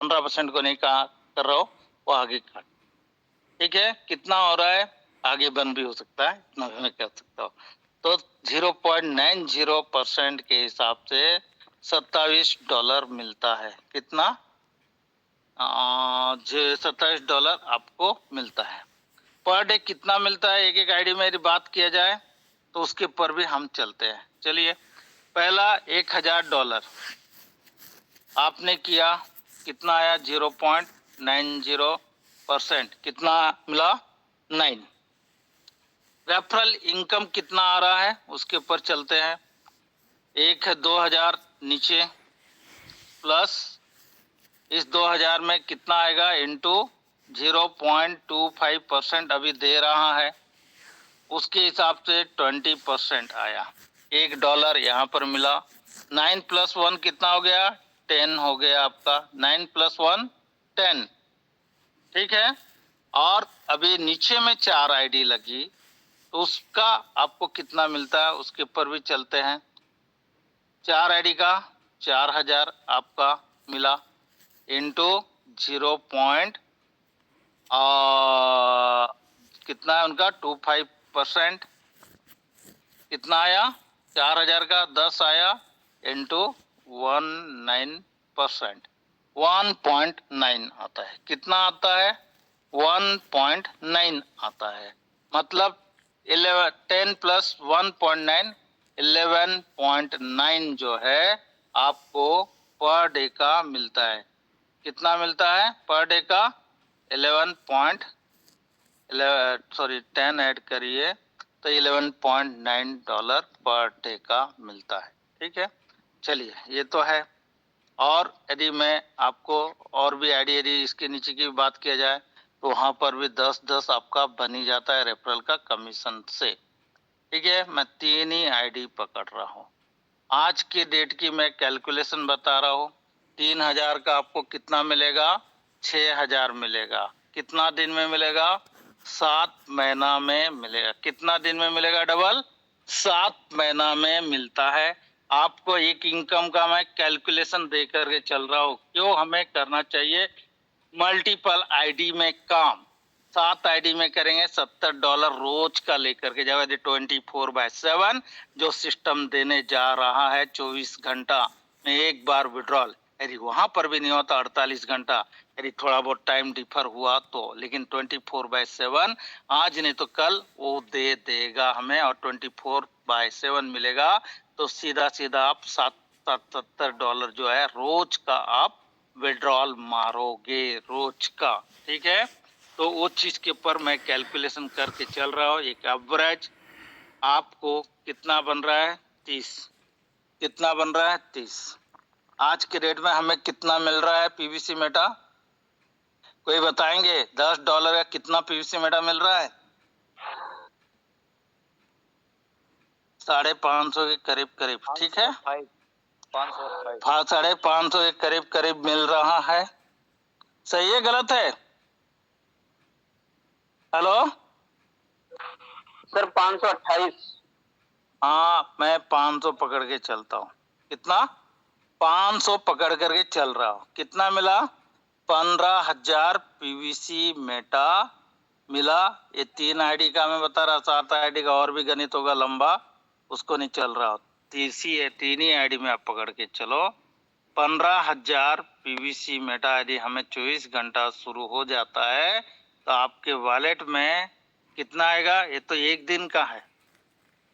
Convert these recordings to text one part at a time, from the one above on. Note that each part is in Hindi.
15% को नहीं कहा कर रहा हो वो आगे काट। ठीक है, कितना हो रहा है, आगे बंद भी हो सकता है, इतना भी मैं कह सकता हूँ। तो 0.90% के हिसाब से $27 मिलता है। कितना? $27 आपको मिलता है। पर डे कितना मिलता है, एक एक आईडी मेरी बात किया जाए तो उसके ऊपर भी हम चलते हैं। चलिए, पहला $1000 आपने किया, कितना आया? 0.90%। कितना मिला? 9। रेफरल इनकम कितना आ रहा है उसके ऊपर चलते हैं। एक है 2000 नीचे, प्लस इस 2000 में कितना आएगा इंटू 0.25% अभी दे रहा है, उसके हिसाब से 20% आया। $1 यहाँ पर मिला। 9 + 1 कितना हो गया? 10 हो गया आपका। 9 + 1 10। ठीक है, और अभी नीचे में 4 आईडी लगी तो उसका आपको कितना मिलता है उसके ऊपर भी चलते हैं। 4 आईडी का 4000 आपका मिला इंटू 0. कितना है उनका? 25%। कितना आया? 4000 का 10 आया इंटू 19%। 1.9 आता है। कितना आता है? 1.9 आता है। मतलब 10 + 1.9 11.9 जो है आपको पर डे का मिलता है। कितना मिलता है पर डे का? 10 ऐड करिए तो $11.9 पर डे का मिलता है। ठीक है, चलिए ये तो है। और यदि मैं आपको और भी आईडी यदि इसके नीचे की बात किया जाए तो वहां पर भी 10-10 आपका बन ही जाता है रेफरल का कमीशन से। ठीक है, मैं 3 ही आईडी पकड़ रहा हूँ। आज की डेट की मैं कैलकुलेशन बता रहा हूँ। 3000 का आपको कितना मिलेगा? 6000 मिलेगा। कितना दिन में मिलेगा? 7 महीना में मिलेगा। कितना दिन में मिलेगा डबल? 7 महीना में मिलता है। आपको एक इनकम का मैं कैलकुलेशन दे करके चल रहा हूँ। क्यों हमें करना चाहिए मल्टीपल आईडी में काम। 7 आईडी में करेंगे $70 रोज का लेकर के जाओ। यदि 24/7 जो सिस्टम देने जा रहा है 24 घंटा में एक बार विड्रॉल, यदि वहां पर भी नहीं होता 48 घंटा, यदि थोड़ा बहुत टाइम डिफर हुआ तो, लेकिन 24/7 आज नहीं तो कल वो दे देगा हमें, और 24/7 मिलेगा तो सीधा सीधा आप $70 जो है रोज का आप विड्रॉल मारोगे रोज का। ठीक है, तो वो चीज के ऊपर मैं कैलकुलेशन करके चल रहा हूँ। एक एवरेज आपको कितना बन रहा है? 30। कितना बन रहा है? 30। आज के रेट में हमें कितना मिल रहा है पीवीसी मेटा? कोई बताएंगे $10 का कितना पीवीसी मेटा मिल रहा है? 550 के करीब करीब। ठीक है, 550 के करीब करीब मिल रहा है। सही है गलत है? Hello sir 528। हाँ, मैं 500 पकड़ के चलता हूँ। कितना? 500 पकड़ करके चल रहा हूँ। कितना मिला? 15,000 पीवीसी मेटा मिला। ये 3 आईडी का मैं बता रहा, 7 आईडी का और भी गणित होगा लंबा, उसको नहीं चल रहा। तीन ही आईडी में आप पकड़ के चलो। 15,000 पीवीसी मेटा यदि हमें 24 घंटा शुरू हो जाता है तो आपके वॉलेट में कितना आएगा? ये तो एक दिन का है।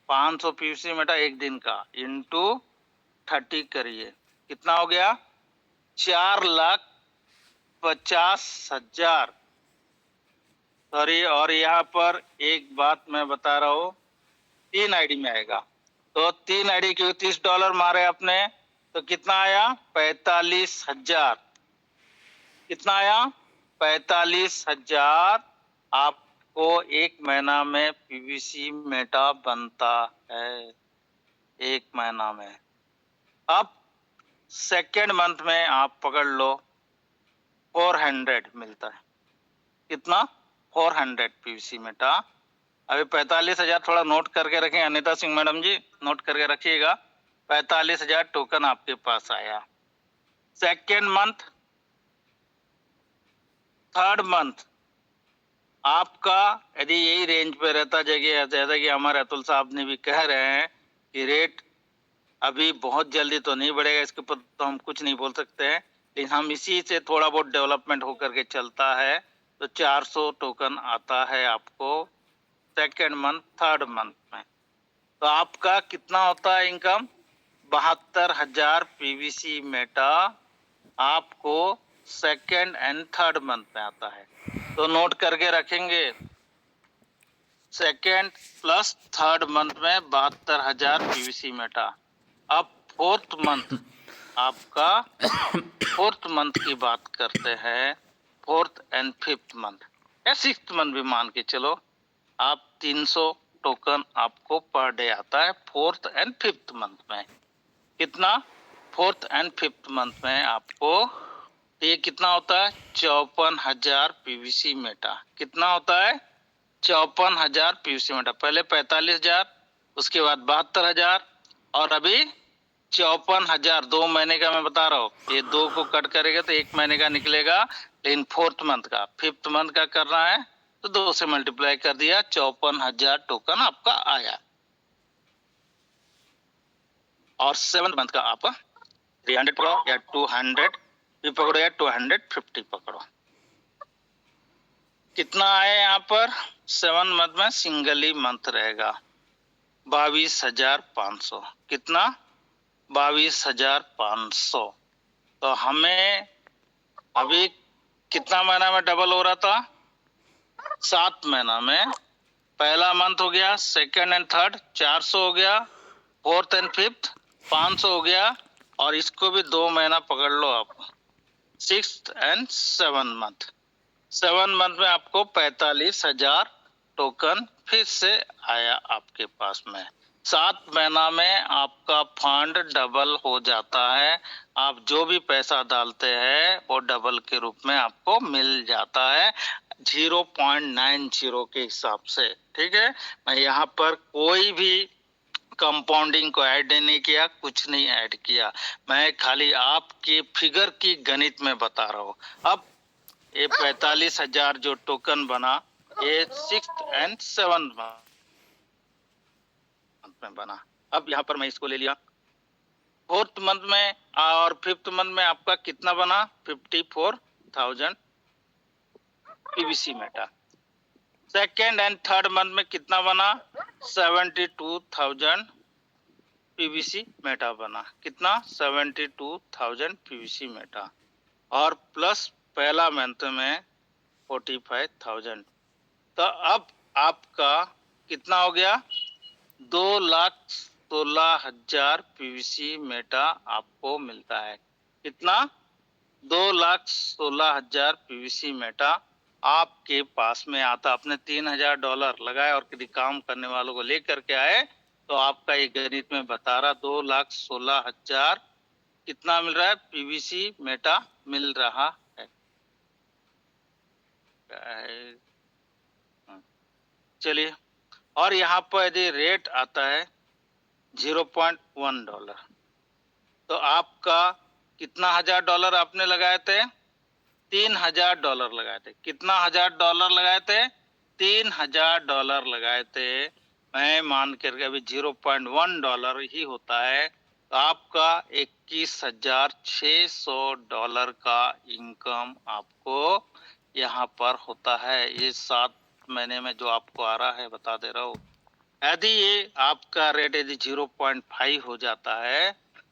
500 पीवीसी मेटा एक दिन का इंटू 30 करिए, कितना हो गया? 4,50,000। सॉरी, और यहाँ पर एक बात मैं बता रहा हूँ, 3 आईडी में आएगा तो 3 आईडी के $30 मारे अपने तो कितना आया? 45,000। कितना आया? 45,000 आपको एक महीना में पीवीसी मेटा बनता है, एक महीना में। अब सेकेंड मंथ में आप पकड़ लो 400 मिलता है। कितना? 400 पीवीसी मेटा। अभी 45,000 थोड़ा नोट करके रखें अनिता सिंह मैडम जी, नोट करके रखिएगा। 45,000 टोकन आपके पास आया। सेकेंड मंथ थर्ड मंथ आपका यदि यही रेंज पे रहता, जैसा कि हमारे अतुल साहब ने भी कह रहे हैं कि रेट अभी बहुत जल्दी तो नहीं बढ़ेगा, इसके ऊपर तो हम कुछ नहीं बोल सकते हैं, लेकिन हम इसी से थोड़ा बहुत डेवलपमेंट होकर के चलता है। तो 400 टोकन आता है आपको सेकेंड मंथ थर्ड मंथ में। तो आपका कितना होता है इनकम? 72,000 पीवीसी मेटा आपको सेकेंड एंड थर्ड मंथ में आता है। तो नोट करके रखेंगे, सेकेंड प्लस थर्ड मंथ में 72,000 पीवीसी मेटा। अब फोर्थ मंथ आपका फोर्थ मंथ की बात करते हैं, फोर्थ एंड फिफ्थ मंथ या सिक्स्थ मंथ भी मान के चलो आप, 300 टोकन आपको पर डे आता है फोर्थ एंड फिफ्थ मंथ में। कितना? फोर्थ एंड फिफ्थ मंथ में आपको ये कितना होता है? 54,000 पीवीसी मेटा। कितना होता है? 54,000 पीवीसी मेटा। पहले 45,000, उसके बाद 72,000 और अभी 54,000। 2 महीने का मैं बता रहा हूँ, ये 2 को कट करेगा तो 1 महीने का निकलेगा, लेकिन फोर्थ मंथ का फिफ्थ मंथ का करना है तो 2 से मल्टीप्लाई कर दिया, 54,000 टोकन आपका आया। और सेवंथ मंथ का आपका 300 पकड़ो या 200 भी पकड़ो या 250 पकड़ो। कितना आया यहाँ पर? 7 मंथ में सिंगल ही मंथ रहेगा, 22,500। कितना? 22,500। तो हमें अभी कितना महीना में डबल हो रहा था? 7 महीना में। पहला मंथ हो गया, सेकेंड एंड थर्ड 400 हो गया, फोर्थ एंड फिफ्थ 500 हो गया, और इसको भी 2 महीना पकड़ लो आप, 6th and 7th month. 7 month में आपको 45,000 टोकन फिर से आया आपके पास में। 7 महीना में आपका फंड डबल हो जाता है। आप जो भी पैसा डालते हैं वो डबल के रूप में आपको मिल जाता है 0.90 के हिसाब से। ठीक है, मैं यहाँ पर कोई भी कंपाउंडिंग को ऐड नहीं किया, कुछ नहीं ऐड किया, मैं खाली आपके फिगर की गणित में बता रहा हूँ। अब ये 45,000 जो टोकन बना, ये 6th एंड 7th मंथ में बना। अब यहाँ पर मैं इसको ले लिया, फोर्थ मंथ में और फिफ्थ मंथ में आपका कितना बना? 54,000 PVC Meta. Second and third month में कितना बना? 72,000 पीवीसी मेटा बना। कितना? 72,000 पीवीसी मेटा। और प्लस पहला मंथ में 45,000। तो अब आपका कितना हो गया? 2,16,000 पीवीसी मेटा आपको मिलता है। कितना? 2,16,000 पीवीसी मेटा आपके पास में आता। आपने $3,000 लगाए और किसी काम करने वालों को लेकर के आए, तो आपका ये गणित में बता रहा 2,16,000 कितना मिल रहा है? पीवीसी मेटा मिल रहा है। चलिए, और यहाँ पर यदि रेट आता है $0.1, तो आपका कितना $1,000 आपने लगाए थे? $3,000 लगाए थे। कितना $1,000 लगाए थे? $3,000 लगाए थे। मैं मान करके अभी $0.1 ही होता है, तो आपका $21,600 का इनकम आपको यहाँ पर होता है। ये 7 महीने में जो आपको आ रहा है, बता दे रहा हूँ। यदि ये आपका रेट यदि 0.5 हो जाता है,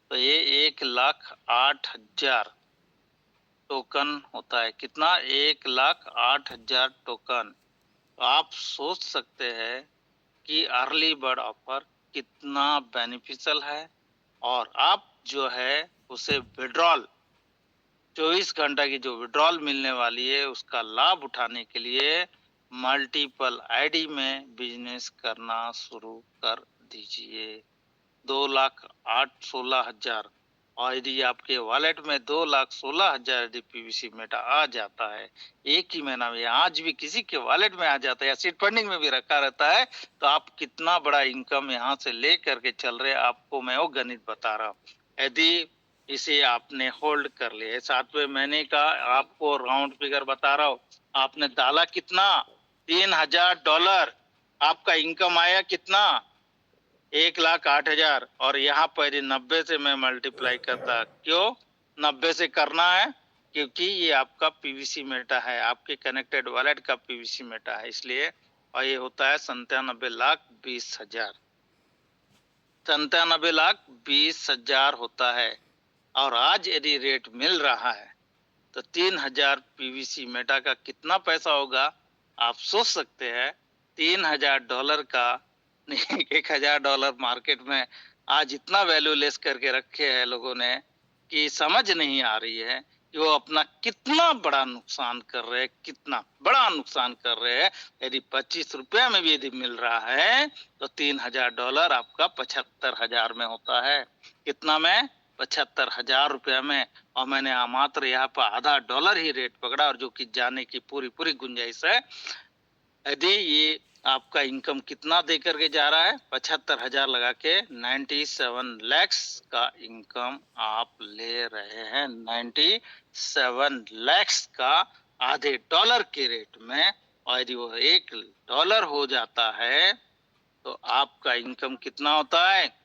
तो ये 1,08,000 टोकन होता है। कितना? 1,08,000 टोकन। तो आप सोच सकते हैं कि अर्ली बर्ड ऑफर कितना बेनिफिशियल है, और आप जो है उसे विड्रॉल 24 घंटा की जो विड्रॉल मिलने वाली है, उसका लाभ उठाने के लिए मल्टीपल आईडी में बिजनेस करना शुरू कर दीजिए। 2,16,000, और यदि आपके वॉलेट में 2,16,000 यदि पीवीसी मेटा आ जाता है एक ही महीना में, आज भी किसी के वॉलेट में आ जाता है या सीट फंडिंग में भी रखा रहता है, तो आप कितना बड़ा इनकम यहाँ से ले करके चल रहे, आपको मैं वो गणित बता रहा हूँ। यदि इसे आपने होल्ड कर लिया। 7वें महीने का आपको राउंड फिगर बता रहा हूँ, आपने डाला कितना? $3000। आपका इनकम आया कितना? 1,08,000। और यहाँ पर 90 से मैं मल्टीप्लाई करता, क्यों 90 से करना है? क्योंकि ये आपका पीवीसी मेटा है, आपके कनेक्टेड वॉलेट का पीवीसी मेटा है, इसलिए। और ये होता है 97,20,000। 97,20,000 होता है। और आज यदि रेट मिल रहा है तो 3000 पीवीसी मेटा का कितना पैसा होगा? आप सोच सकते हैं। $3000 का नहीं, $1000 मार्केट में आज इतना वैल्यू लेस करके रखे हैं लोगों ने कि समझ नहीं आ रही है कि वो अपना कितना बड़ा नुकसान कर रहे हैं, कितना बड़ा नुकसान कर रहे हैं। यदि 25 रुपया में भी यदि मिल रहा है तो $3000 आपका 75,000 में होता है। कितना में? 75,000 रुपया में। और मैंने मात्र यहाँ पर आधा डॉलर ही रेट पकड़ा, और जो कि जाने की पूरी गुंजाइश है। यदि ये आपका इनकम कितना दे करके जा रहा है? 75,000 लगा के 97 lakhs का इनकम आप ले रहे हैं। 97 lakhs का आधे डॉलर के रेट में। और यदि वो $1 हो जाता है तो आपका इनकम कितना होता है?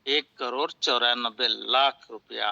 1,94,00,000 रुपया।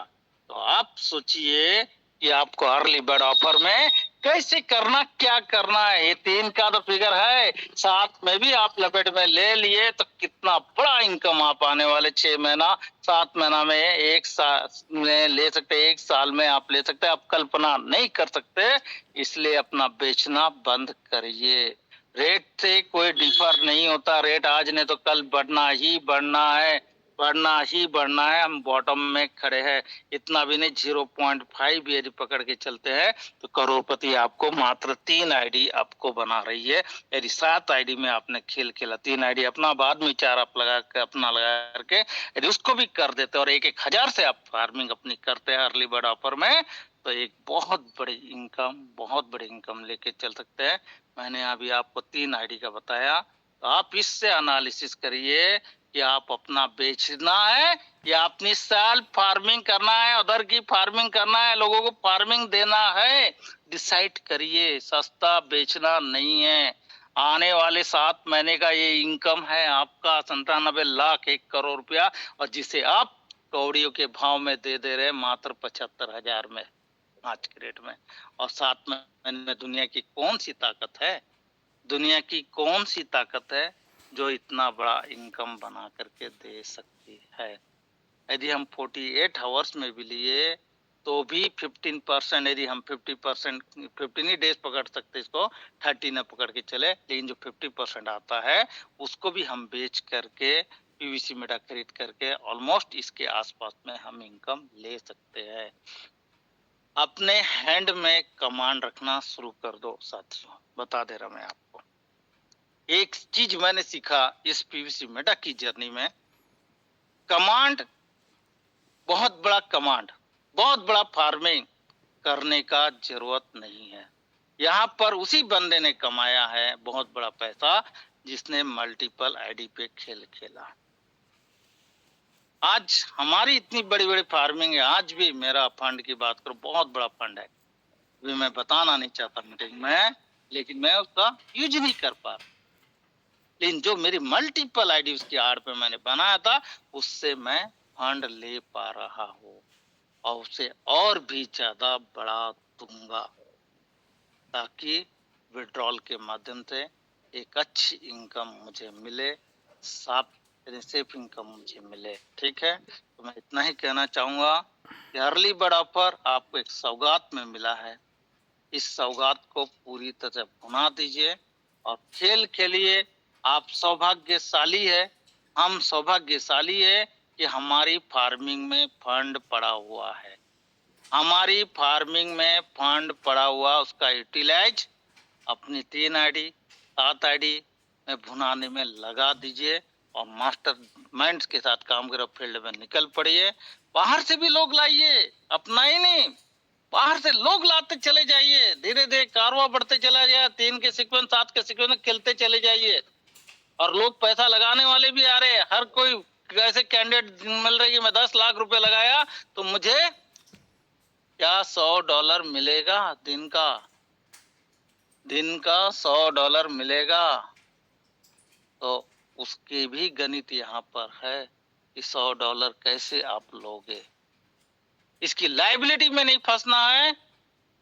तो आप सोचिए कि आपको अर्ली बर्ड ऑफर में कैसे करना, क्या करना है। ये 3 का तो फिगर है, 7 में भी आप लपेट में ले लिए तो कितना बड़ा इनकम आप आने वाले 6 महीना, 7 महीना में, 1 साल में ले सकते, 1 साल में आप ले सकते हैं। आप कल्पना नहीं कर सकते, इसलिए अपना बेचना बंद करिए। रेट से कोई डिफर नहीं होता। रेट आज ने तो कल बढ़ना ही बढ़ना है, बढ़ना ही बढ़ना है। हम बॉटम में खड़े हैं, इतना भी नहीं, 0.5 यदि पकड़ के चलते हैं तो करोड़पति आपको मात्र 3 आईडी आपको बना रही है। यदि 7 आईडी में आपने खेल खेला, 3 आईडी अपना, बाद में 4 आप लगा के अपना लगा करके यदि उसको भी कर देते और 1-1 हजार से आप फार्मिंग अपनी करते हैं अर्ली बर्ड ऑफर में, तो एक बहुत बड़ी इनकम लेके चल सकते हैं। मैंने अभी आपको 3 आईडी का बताया, तो आप इससे एनालिसिस करिए कि आप अपना बेचना है या अपनी सेल्फ फार्मिंग करना है, उधर की फार्मिंग करना है, लोगों को फार्मिंग देना है। डिसाइड करिए, सस्ता बेचना नहीं है। आने वाले 7 महीने का ये इनकम है आपका 97 लाख 1 करोड़ रुपया, और जिसे आप कौड़ियों के भाव में दे रहे मात्र 75,000 में आज के रेट में। और 7 महीने में दुनिया की कौन सी ताकत है, दुनिया की कौन सी ताकत है जो इतना बड़ा इनकम बना करके दे सकती है। यदि हम 48 आवर्स में भी लिए तो भी 15%, यदि हम 50%, 15 ही डेज पकड़ सकते, इसको 30 न पकड़ के चले, लेकिन जो 50% आता है उसको भी हम बेच करके पीवीसी मेटा खरीद करके ऑलमोस्ट इसके आसपास में हम इनकम ले सकते हैं। अपने हैंड में कमांड रखना शुरू कर दो साथियों, बता दे रहा मैं आपको। एक चीज मैंने सीखा इस पीवीसी मेटा की जर्नी में, कमांड, बहुत बड़ा फार्मिंग करने का जरूरत नहीं है। यहाँ पर उसी बंदे ने कमाया है बहुत बड़ा पैसा जिसने मल्टीपल आईडी पे खेल खेला। आज हमारी इतनी बड़ी फार्मिंग है, आज भी मेरा फंड की बात करूं बहुत बड़ा फंड है, भी मैं बताना नहीं चाहता मीटिंग में, लेकिन मैं उसका यूज नहीं कर पा रहा। लेकिन जो मेरी मल्टीपल आईडी उसकी आड़ पे मैंने बनाया था, उससे मैं फंड ले पा रहा हूँ और उसे और भी ज्यादा बढ़ा दूंगा, ताकि विड्रॉल के माध्यम से एक अच्छी इनकम मुझे मिले, सेफ इनकम मुझे मिले। ठीक है, तो मैं इतना ही कहना चाहूंगा कि अर्ली बर्ड ऑफर आपको एक सौगात में मिला है। इस सौगात को पूरी तरह भुना दीजिए और खेल खेलिए। आप सौभाग्यशाली है, हम सौभाग्यशाली है कि हमारी फार्मिंग में फंड पड़ा हुआ है। हमारी फार्मिंग में फंड पड़ा हुआ, उसका यूटिलाइज अपनी 3 आईडी 7 आईडी में भुनाने में लगा दीजिए और मास्टर माइंड्स के साथ काम करो, फील्ड में निकल पड़िए। बाहर से भी लोग लाइए, अपना ही नहीं, बाहर से लोग लाते चले जाइए, धीरे धीरे कारवा बढ़ते चला जाए, 3 के सीक्वेंस 7 के सीक्वेंस खेलते चले जाइए। और लोग पैसा लगाने वाले भी आ रहे हैं, हर कोई कैसे कैंडिडेट मिल रही है, मैं 10 लाख रुपए लगाया तो मुझे क्या $100 मिलेगा दिन का? दिन का $100 मिलेगा। तो उसके भी गणित यहाँ पर है कि $100 कैसे आप लोगे। इसकी लायबिलिटी में नहीं फंसना है,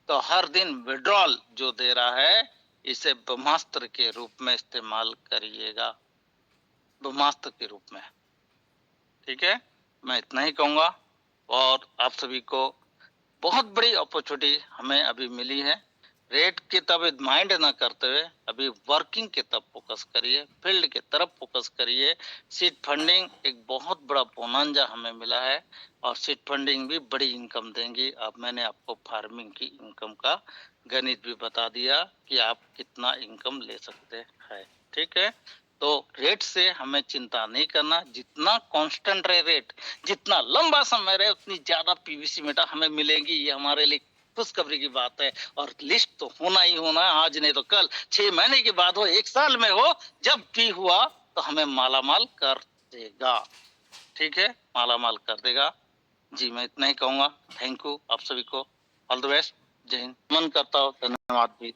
तो हर दिन विड्रॉल जो दे रहा है इसे ब्रह्मास्त्र के रूप में इस्तेमाल करिएगा, ब्रह्मास्त्र के रूप में। ठीक है, मैं इतना ही कहूंगा। और आप सभी को बहुत बड़ी अपॉर्चुनिटी हमें अभी मिली है। रेट की तरफ माइंड ना करते हुए अभी वर्किंग की तरफ फोकस करिए, फील्ड की तरफ फोकस करिए। सीड फंडिंग एक बहुत बड़ा बोनांजा हमें मिला है और सीड फंडिंग भी बड़ी इनकम देंगी। अब मैंने आपको फार्मिंग की इनकम का गणित भी बता दिया कि आप कितना इनकम ले सकते हैं। ठीक है, तो रेट से हमें चिंता नहीं करना, जितना कांस्टेंट रहे रेट, जितना लंबा समय रहे उतनी ज्यादा पीवीसी मेटा हमें मिलेगी। ये हमारे लिए खुशखबरी की बात है। और लिस्ट तो होना ही होना है, आज नहीं तो कल, 6 महीने के बाद हो, 1 साल में हो, जब भी हुआ तो हमें मालामाल कर देगा। ठीक है, मालामाल कर देगा। जी मैं इतना ही कहूंगा। थैंक यू आप सभी को, ऑल द बेस्ट, जय हिंद। मन करता हो धन्यवाद भी।